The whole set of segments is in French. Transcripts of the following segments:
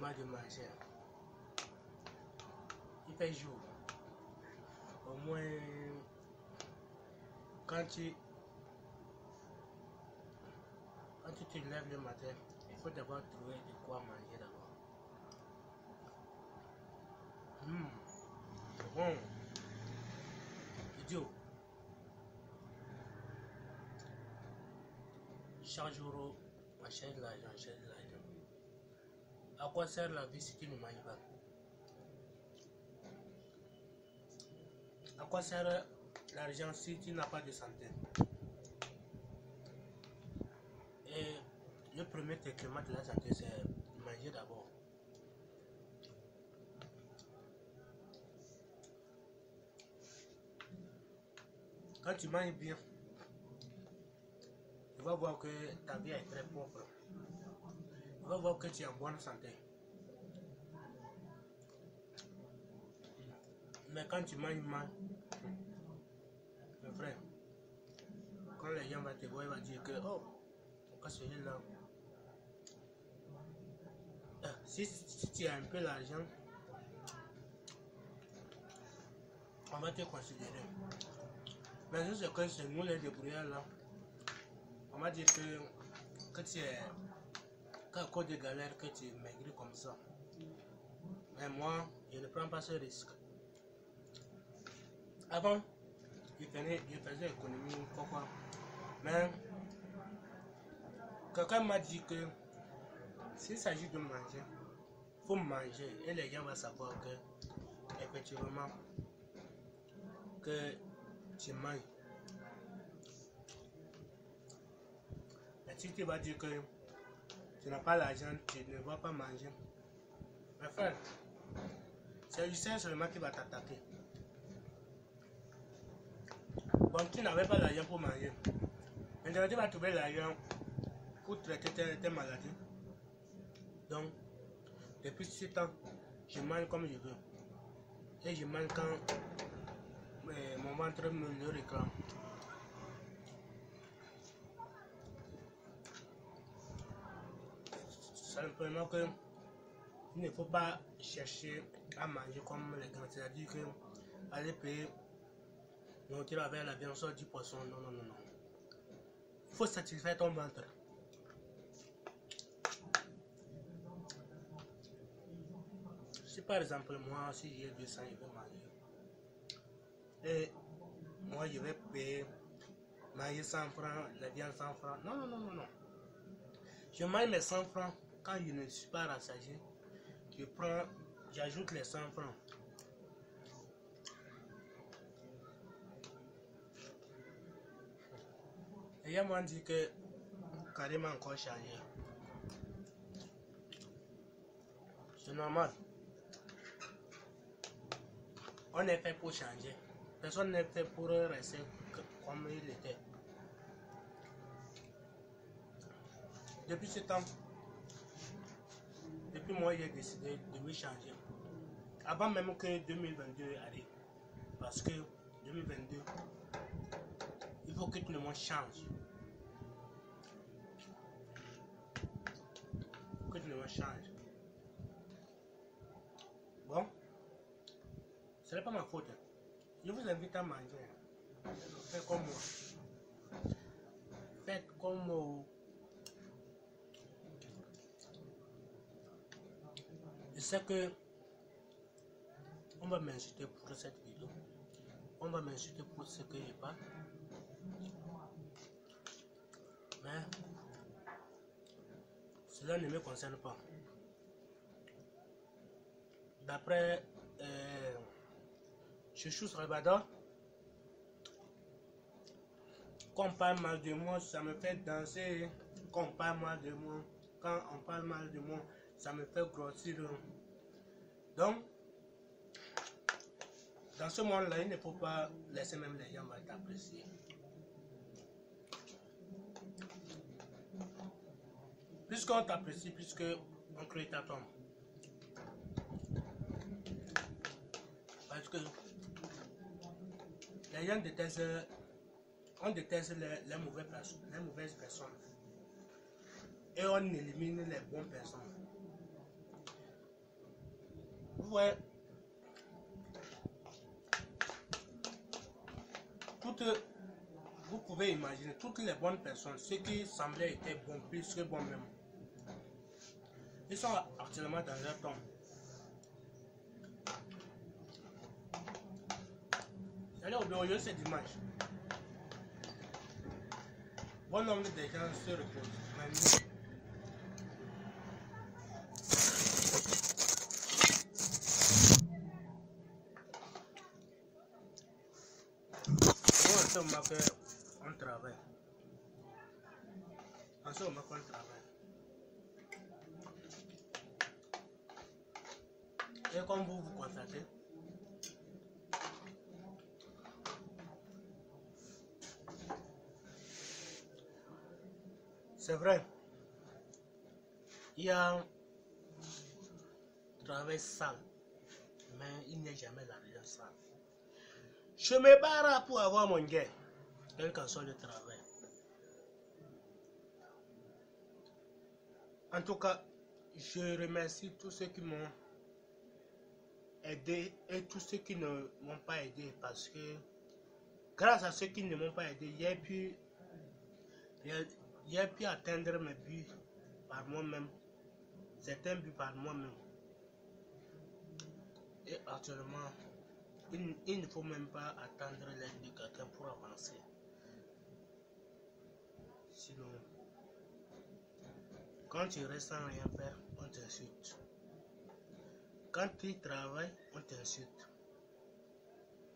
moment de manger. Il fait jour. Au moins, quand tu te lèves le matin, il faut d'abord trouver de quoi manger d'abord. C'est bon. Idiot. Chaque jour, on cherche l'argent, on cherche l'argent. À quoi sert la vie si tu ne manges pas? À quoi sert l'argent si tu n'as pas de santé? Et le premier déclenchement de la santé, c'est manger d'abord. Quand tu manges bien, tu vas voir que ta vie est très propre. Tu vas voir que tu es en bonne santé. Mais quand tu manges mal, mon frère, quand les gens vont te voir, ils vont dire que oh, pourquoi celui-là? Si tu as un peu l'argent, on va te considérer. Mais je sais que c'est nous les débrouillards là. On va dire que tu es qu'à cause de galères que tu maigris comme ça. Mais moi, je ne prends pas ce risque. Avant, je faisais économie, pourquoi? Mais quelqu'un m'a dit que s'il s'agit de manger, il faut manger et les gens vont savoir que effectivement que tu manges. Et si tu vas dire que tu n'as pas l'argent, tu ne vas pas manger. Mais frère, c'est Lucien seulement qui va t'attaquer. Bon, tu n'avais pas l'argent pour manger. Maintenant, tu vas trouver l'argent pour traiter tes maladies. Donc, depuis 7 ans, je mange comme je veux. Et je mange quand mon ventre me le réclame. Simplement que il ne faut pas chercher à manger comme les grands. C'est-à-dire que aller payer nourriture avec la viande soit du poisson. Non, non, non, non. Il faut satisfaire ton ventre. Si par exemple moi, si j'ai 200, je vais manger. Et moi, je vais payer manger 100 francs, la viande 100 francs. Non, non, non, non, non. Je mange mes 100 francs quand je ne suis pas rassasié. J'ajoute les 100 francs. Et ils m'ont dit que carrément encore changé. C'est normal. On est fait pour changer. Personne n'est fait pour rester comme il était. Depuis ce temps, depuis moi j'ai décidé de me changer. Avant même que 2022 arrive. Parce que 2022, il faut que tout le monde change. Que tout le monde change. Bon, ce n'est pas ma faute. Je vous invite à manger. Faites comme moi. Faites comme moi. Je sais que on va m'insulter pour cette vidéo. On va m'insulter pour ce que je parle. Mais cela ne me concerne pas. D'après Chouchou Salvador, quand on parle mal de moi, ça me fait danser. Quand on parle mal de moi, quand on parle mal de moi, ça me fait grossir. Donc, dans ce monde-là, il ne faut pas laisser même les gens t'apprécier. Plus qu'on t'apprécie, plus qu'on crée ta tombe. Parce que les gens détestent, on déteste les mauvaises personnes. Et on élimine les bonnes personnes. voyez, vous pouvez imaginer toutes les bonnes personnes, ceux qui semblaient être bons, plus que bons même. Ils sont actuellement dans leur tombe. Allez au bureau, c'est dimanche. Bon nombre de gens se reposent. Mais nous, en ce moment qu'on travaille. En ce moment qu'on travaille. Et comme vous constatez, c'est vrai, il y a un travail sale, mais il n'y a jamais l'argent sale. Je me barre pour avoir mon gain, quel qu'en soit le travail. En tout cas, je remercie tous ceux qui m'ont aidé et tous ceux qui ne m'ont pas aidé, parce que grâce à ceux qui ne m'ont pas aidé, j'ai pu atteindre mes buts par moi-même, certains buts par moi-même. Et actuellement, il ne faut même pas attendre l'aide de quelqu'un pour avancer. Sinon, quand tu restes sans rien faire, on t'insulte. Quand tu travailles, on t'insulte.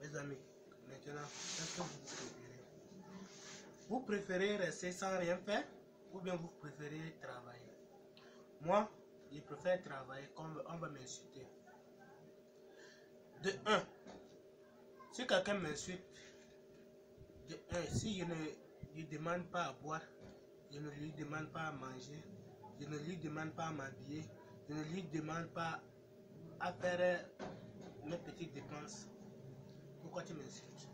Mes amis, maintenant, qu'est-ce que vous préférez rester sans rien faire ou bien vous préférez travailler? Moi, je préfère travailler comme on va m'insulter. De 1, si quelqu'un m'insulte, de 1, si je ne lui demande pas à boire, je ne lui demande pas à manger, je ne lui demande pas à m'habiller, je ne lui demande pas à faire mes petites dépenses, pourquoi tu m'insultes?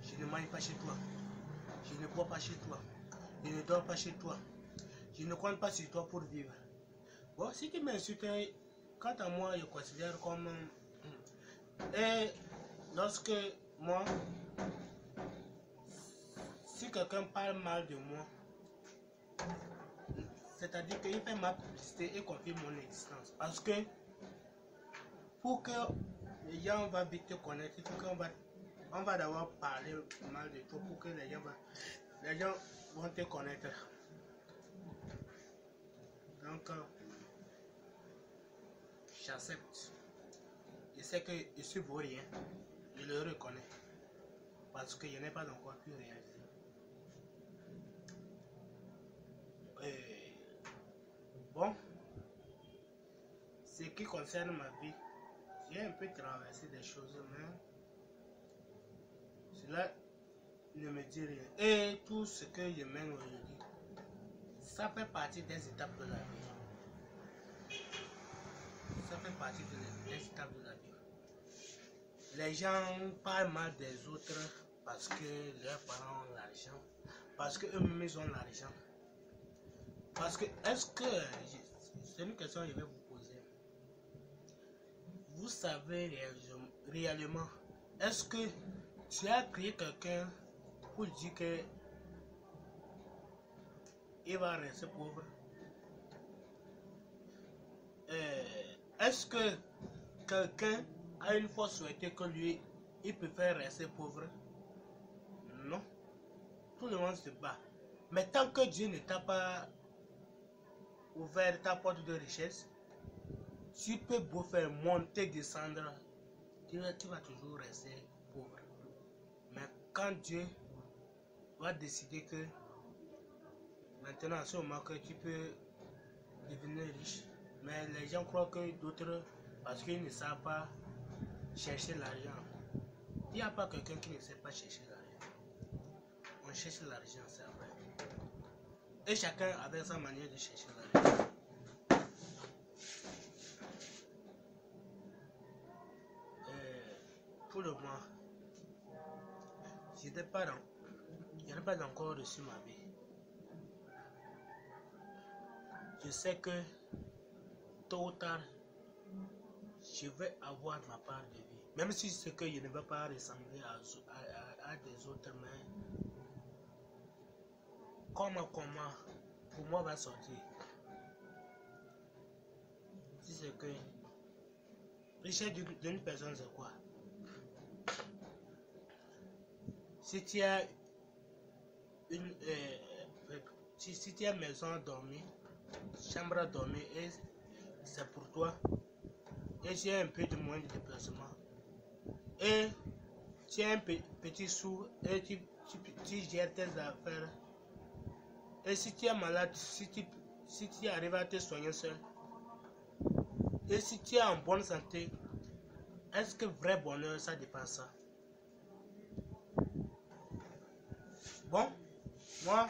Je ne mange pas chez toi, je ne bois pas chez toi, je ne dors pas chez toi, je ne compte pas sur toi pour vivre. Bon, si tu m'insultes, quant à moi, je considère comme... Et lorsque moi, si quelqu'un parle mal de moi, c'est-à-dire qu'il fait ma publicité et confirme mon existence. Parce que pour que les gens vont vite te connaître, il faut qu'on va d'abord parler mal de toi pour que les gens vont te connaître. Donc, j'accepte. Je sais que je suis beau rien, je le reconnais. Parce que je n'ai pas encore pu réaliser. Bon, ce qui concerne ma vie, j'ai un peu traversé des choses, mais cela ne me dit rien. Et tout ce que je mène aujourd'hui, ça fait partie des étapes de la vie. Ça fait partie des étapes de la vie. Les gens parlent mal des autres parce que leurs parents ont l'argent, parce qu'eux-mêmes ils ont l'argent. Parce que, est-ce que, c'est une question que je vais vous poser. Vous savez réellement, est-ce que tu as créé quelqu'un pour dire que il va rester pauvre? Est-ce que quelqu'un a une fois souhaité que lui, il préfère rester pauvre? Non. Tout le monde se bat. Mais tant que Dieu ne t'a pas ouvert ta porte de richesse, tu peux beau faire monter, descendre, tu vas toujours rester pauvre. Mais quand Dieu va décider que maintenant, à ce moment que tu peux devenir riche, mais les gens croient que d'autres, parce qu'ils ne savent pas chercher l'argent. Il n'y a pas quelqu'un qui ne sait pas chercher l'argent. On cherche l'argent, c'est vrai. Et chacun avec sa manière de chercher l'argent. Pour le moment, je n'ai pas encore reçu ma vie. Je sais que tôt ou tard, je vais avoir ma part de vie. Même si c'est que je ne veux pas ressembler à des autres, mais comment pour moi va sortir. Si c'est que richesse d'une personne, c'est quoi? Si tu as une si tu as maison à dormir, chambre à dormir, et c'est pour toi, et tu as un peu de moins de déplacement, et tu as un petit sou, et tu gères tes affaires, et si tu es malade, si tu arrives à te soigner seul, et si tu es en bonne santé, est-ce que vrai bonheur, ça dépend ça? Bon, moi,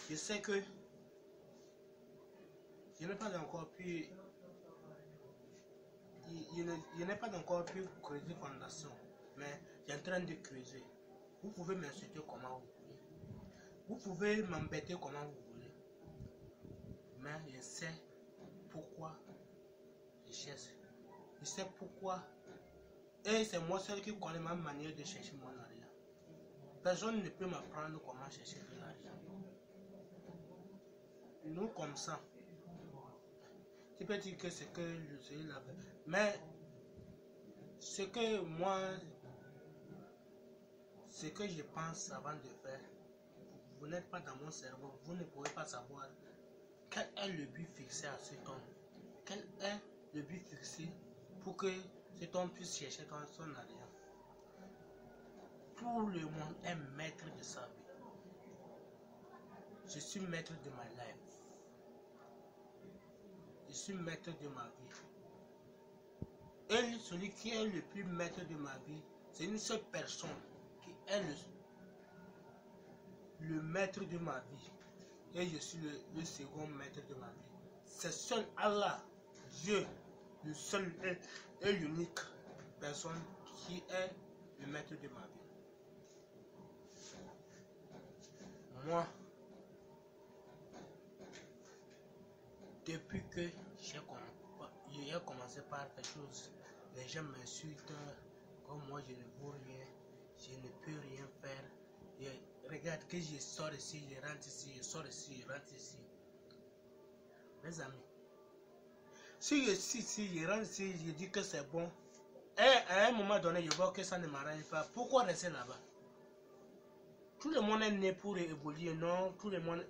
je sais que je n'ai pas encore pu, je n'ai pas encore pu creuser fondation, mais j'ai en train de creuser. Vous pouvez m'insulter comment vous voulez, vous pouvez m'embêter comment vous voulez, mais je sais pourquoi je cherche, je sais pourquoi, et c'est moi seul qui connais ma manière de chercher mon argent. Personne ne peut m'apprendre comment chercher de l'argent. Nous comme ça, tu peux dire que c'est que je suis là, mais ce que moi, ce que je pense avant de faire, vous n'êtes pas dans mon cerveau, vous ne pouvez pas savoir quel est le but fixé à cet homme. Quel est le but fixé pour que cet homme puisse chercher dans son argent. Tout le monde est maître de sa vie. Je suis maître de ma life. Je suis maître de ma vie. Et celui qui est le plus maître de ma vie, c'est une seule personne qui est le maître de ma vie. Et je suis le second maître de ma vie. C'est seul Allah, Dieu, le seul et l'unique personne qui est le maître de ma vie. Moi, depuis que j'ai commencé par quelque chose, les gens m'insultent, comme moi je ne vaux rien, je ne peux rien faire. Et regarde que je sors ici, je rentre ici, je sors ici, je rentre ici. Mes amis, si je suis ici, je rentre ici, je dis que c'est bon, et à un moment donné, je vois que ça ne m'arrange pas, pourquoi rester là-bas? Tout le monde est né pour évoluer, non, tout le monde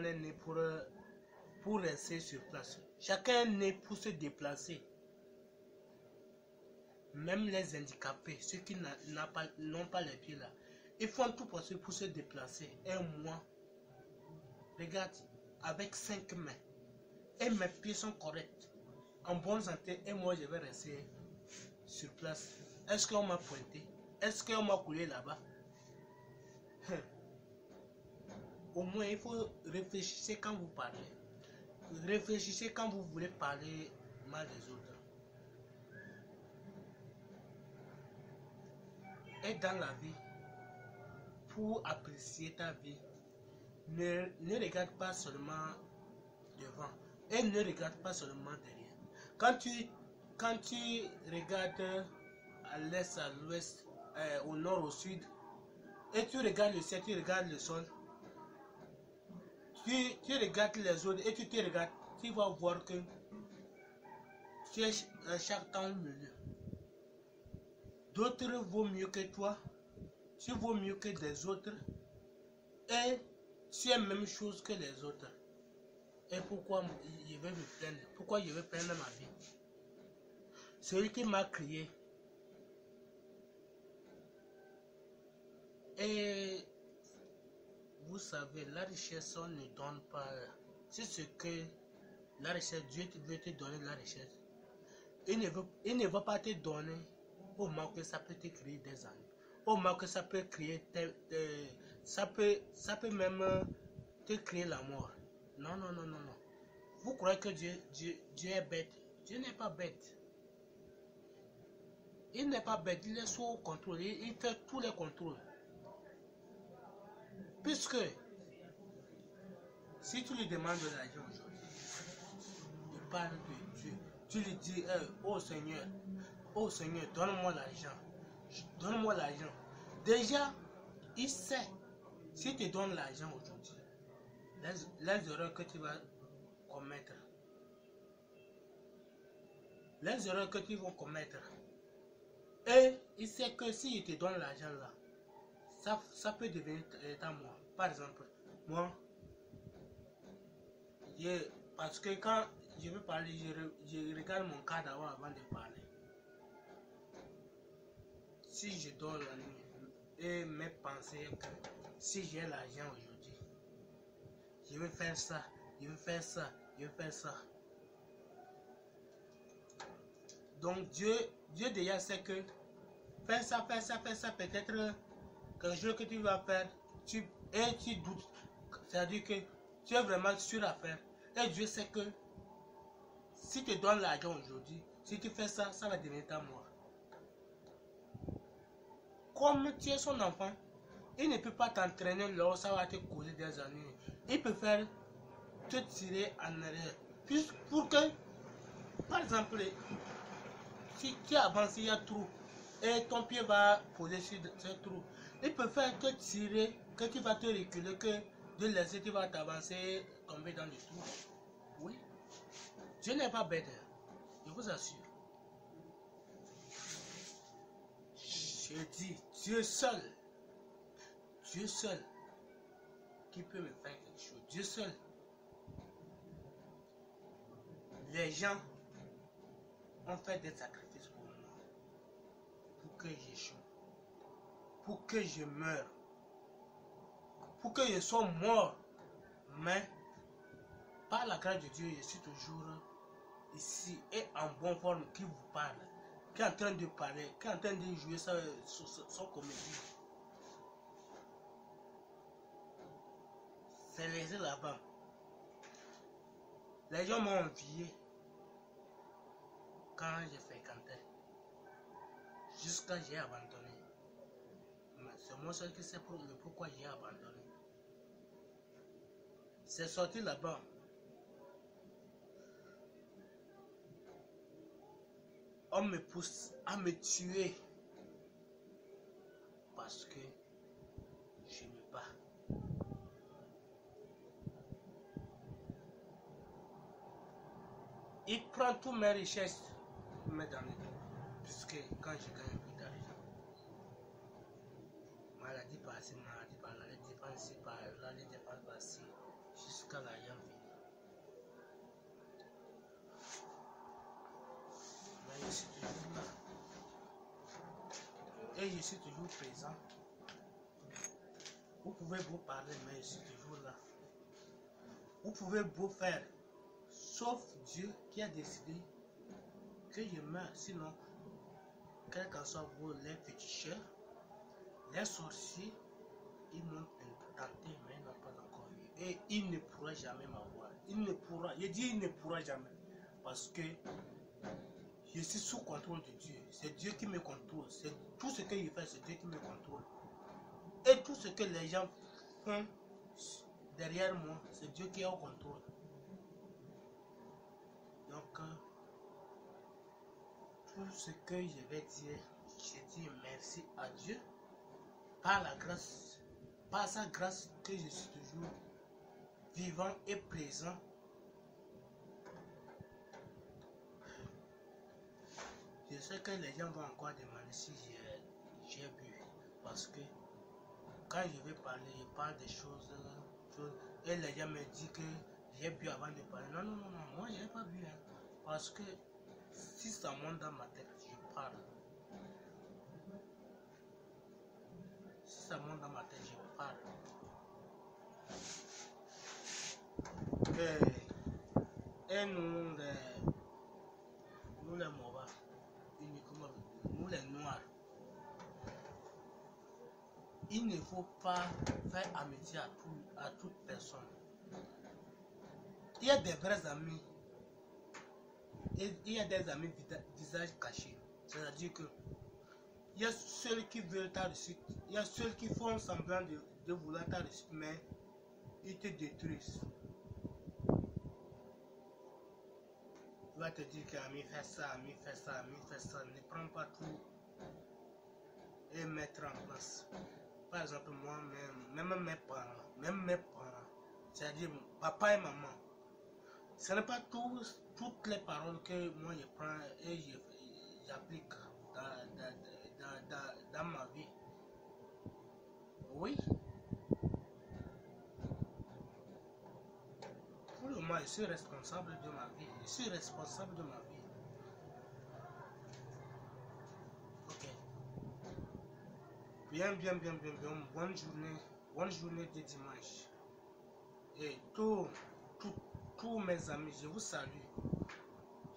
est né pour rester sur place. Chacun est né pour se déplacer. Même les handicapés, ceux qui n'ont pas les pieds là, ils font tout possible pour se déplacer. Et moi, regarde, avec 5 mains, et mes pieds sont corrects, en bonne santé, et moi je vais rester sur place. Est-ce qu'on m'a pointé? Est-ce qu'on m'a coulé là-bas? Au moins, il faut réfléchir quand vous parlez. Réfléchissez quand vous voulez parler mal des autres. Et dans la vie, pour apprécier ta vie, ne regarde pas seulement devant et ne regarde pas seulement derrière. Quand tu regardes à l'est, à l'ouest, au nord, au sud, et tu regardes le ciel, tu regardes le sol, tu regardes les autres et tu te regardes, tu vas voir que tu es chaque temps au milieu. D'autres vaut mieux que toi, tu vaux mieux que des autres, et tu es la même chose que les autres. Et pourquoi je vais me plaindre? Pourquoi je vais plaindre ma vie? Celui qui m'a créé. Et vous savez, la richesse, on ne donne pas. C'est ce que la richesse, Dieu veut te donner la richesse. Il ne va pas te donner au moins que ça peut te créer des amis. Au moins que ça peut créer ça peut même te créer la mort. Non, non, non, non, non. Vous croyez que Dieu est bête? Dieu n'est pas bête. Il n'est pas bête, il est sous contrôle, il fait tous les contrôles. Puisque si tu lui demandes de l'argent aujourd'hui, il parle tu lui dis, oh Seigneur, donne-moi l'argent. Donne-moi l'argent. Déjà, il sait, si tu donnes l'argent aujourd'hui, les erreurs que tu vas commettre. Les erreurs que tu vas commettre. Et il sait que si il te donne l'argent là, ça peut devenir à moi. Par exemple, moi, parce que quand je veux parler, je regarde mon cas d'avant avant de parler. Si je dors la nuit et mes pensées que si j'ai l'argent aujourd'hui, je vais faire ça, je vais faire ça, je vais faire ça. Donc Dieu déjà sait que faire ça, peut-être quelque chose que tu vas faire, tu doutes. C'est-à-dire que tu es vraiment sûr à faire. Et Dieu sait que si tu donnes l'argent aujourd'hui, si tu fais ça, ça va devenir ta mort. Comme tu es son enfant, il ne peut pas t'entraîner là où ça va te causer des ennuis. Il peut faire te tirer en arrière. Pour que, par exemple, si tu avances, il y a trou et ton pied va poser sur ce trou. Il peut faire te tirer, que tu vas te reculer, que de laisser, tu vas t'avancer, tomber dans le trou. Oui. Dieu n'est pas bête, je vous assure. Je dis, Dieu seul qui peut me faire quelque chose. Dieu seul. Les gens ont fait des sacrifices pour moi, pour que j'échoue, pour que je meure, pour que je sois mort. Mais par la grâce de Dieu, je suis toujours ici et en bonne forme, qui vous parle, qui est en train de parler, qui est en train de jouer son comédie. C'est laissé là-bas. Les gens m'ont envié quand j'ai fréquenté, jusqu'à j'ai abandonné. C'est moi seul qui sais pourquoi j'ai abandonné. C'est sorti là-bas. On me pousse à me tuer parce que je me bats. Il prend toutes mes richesses, il met dans les dos, puisque quand je gagne plus d'argent, maladie par-ci, maladie par-là, les dépenses ici, par-là, les dépenses par-ci, jusqu'à l'argent venu. Mais je suis toujours là. Et je suis toujours présent. Vous pouvez vous parler, mais je suis toujours là. Vous pouvez vous faire, sauf Dieu qui a décidé que je meure. Sinon, quels qu'en soient les féticheurs, les sorciers, ils m'ont tenté, mais ils n'ont pas encore eu. Et il ne pourra jamais m'avoir. Il ne pourra, je dis il ne pourra jamais. Parce que je suis sous contrôle de Dieu. C'est Dieu qui me contrôle. C'est tout ce qu'il fait, c'est Dieu qui me contrôle. Et tout ce que les gens font derrière moi, c'est Dieu qui est au contrôle. Donc, tout ce que je vais dire, je dis merci à Dieu. Par la grâce, par sa grâce que je suis toujours vivant et présent. Je sais que les gens vont encore demander si j'ai bu. Parce que quand je vais parler, je parle des choses et les gens me disent que j'ai bu avant de parler. Non, non, non, non, moi je n'ai pas bu. Hein, parce que si ça monte dans ma tête, je parle. Si ça monte dans ma tête, je parle. Et nous les Moba, uniquement nous les Noirs, il ne faut pas faire amitié à toute personne. Il y a des vrais amis et il y a des amis visage caché. C'est-à-dire que il y a ceux qui veulent ta réussite, il y a ceux qui font semblant de vouloir ta réussite, mais ils te détruisent. va te dire que Ami fait ça, Ami fait ça, Ami fait ça. Ne prends pas tout et mettre en place. Par exemple, moi-même, même mes parents, c'est-à-dire papa et maman, ce n'est pas toutes les paroles que moi je prends et j'applique dans ma vie. Oui. Pour le moment, je suis responsable de ma vie. Je suis responsable de ma vie. Ok. Bien. Bonne journée de dimanche. Et tous mes amis, je vous salue.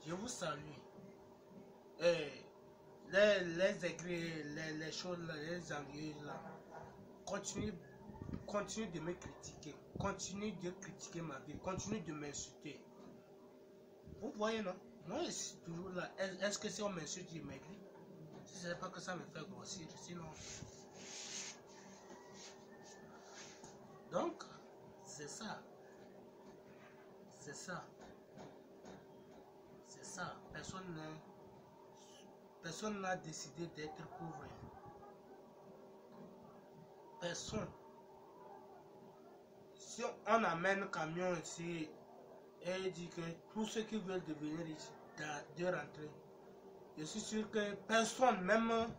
Je vous salue. Et les aigris, les choses, les envieux là, continuez de me critiquer. Continuez de critiquer ma vie. Continuez de m'insulter. Vous voyez, non? Moi, je suis toujours là. Est-ce que si on m'insulte, je maigris? Si ce n'est pas que ça me fait grossir, sinon... Donc, c'est ça. C'est ça. C'est ça. Personne n'a décidé d'être pauvre. Personne. Si on amène un camion ici et dit que tous ceux qui veulent devenir riches, de rentrer, je suis sûr que personne, même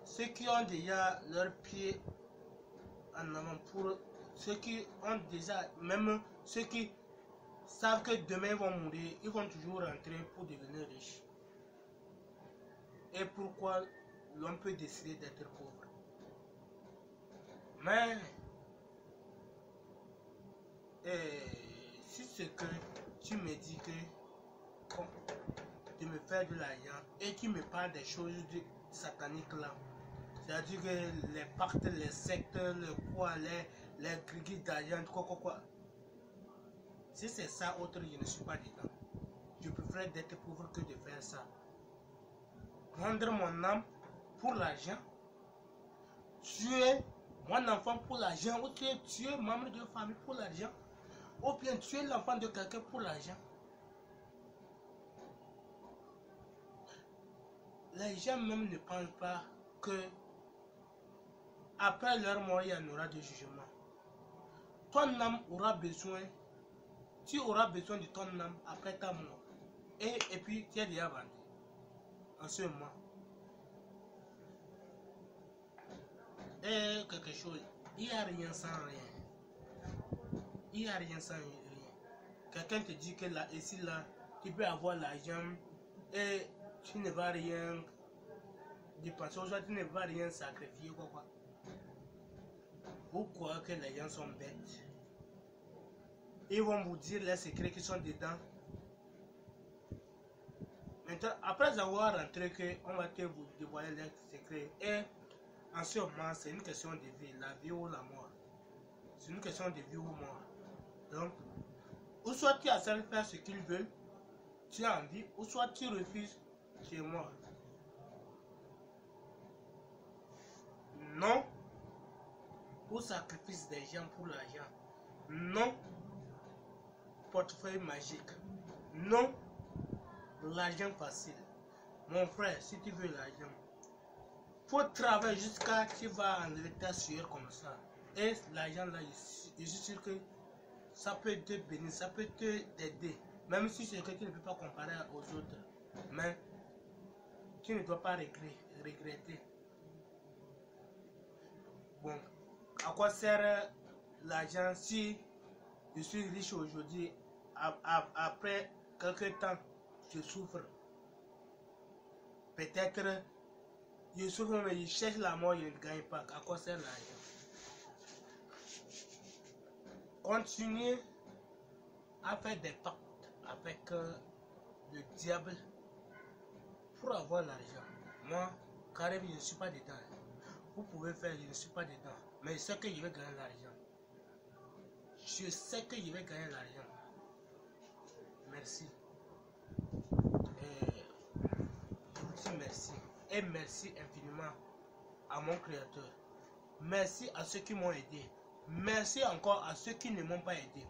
ceux qui ont déjà leurs pieds en avant, pour ceux qui ont déjà, même ceux qui savent que demain ils vont mourir, ils vont toujours rentrer pour devenir riches. Et pourquoi l'on peut décider d'être pauvre? Mais si c'est que tu me dis que de me faire de l'argent et tu me parles des choses sataniques là, c'est-à-dire que les pactes, les sectes, le quoi, les grigues d'argent, quoi. Si c'est ça autre, je ne suis pas dedans. Je préfère d'être pauvre que de faire ça. Vendre mon âme pour l'argent, tuer mon enfant pour l'argent, ou tuer membre de famille pour l'argent, ou bien tuer l'enfant de quelqu'un pour l'argent. Les gens même ne pensent pas que après leur mort, il y en aura de jugement. Ton âme aura besoin, tu auras besoin de ton âme après ta mort. Et puis, tu es déjà vendu en ce moment. Et quelque chose, il n'y a rien sans rien. Il n'y a rien sans rien. Quelqu'un te dit que là, ici, là, tu peux avoir l'argent et tu ne vas rien dépenser, tu ne vas rien sacrifier, quoi. Vous croyez que les gens sont bêtes? Ils vont vous dire les secrets qui sont dedans. Maintenant, après avoir rentré, on va te vous dévoiler les secrets. Et en ce moment, c'est une question de vie, la vie ou la mort. C'est une question de vie ou mort. Donc, ou soit tu acceptes faire ce qu'ils veulent, tu as envie, ou soit tu refuses, tu es mort. Non au sacrifice des gens pour l'argent. Non portefeuille magique. Non l'argent facile. Mon frère, si tu veux l'argent, faut travailler jusqu'à tu vas enlever ta sueur comme ça. Et l'argent là, je suis sûr que ça peut te bénir, ça peut t'aider. Même si c'est que tu ne peux pas comparer aux autres. Mais tu ne dois pas regretter. Bon, à quoi sert l'argent si je suis riche aujourd'hui, après quelques temps, je souffre. Peut-être, je souffre, mais je cherche la mort, je ne gagne pas. À quoi sert l'argent? Continuez à faire des pactes avec le diable pour avoir l'argent. Moi, carrément, je ne suis pas dedans. Vous pouvez faire, je ne suis pas dedans. Mais je sais que je vais gagner l'argent. Je sais que je vais gagner l'argent. Merci. Je vous dis merci. Et merci infiniment à mon Créateur. Merci à ceux qui m'ont aidé. Merci encore à ceux qui ne m'ont pas aidé.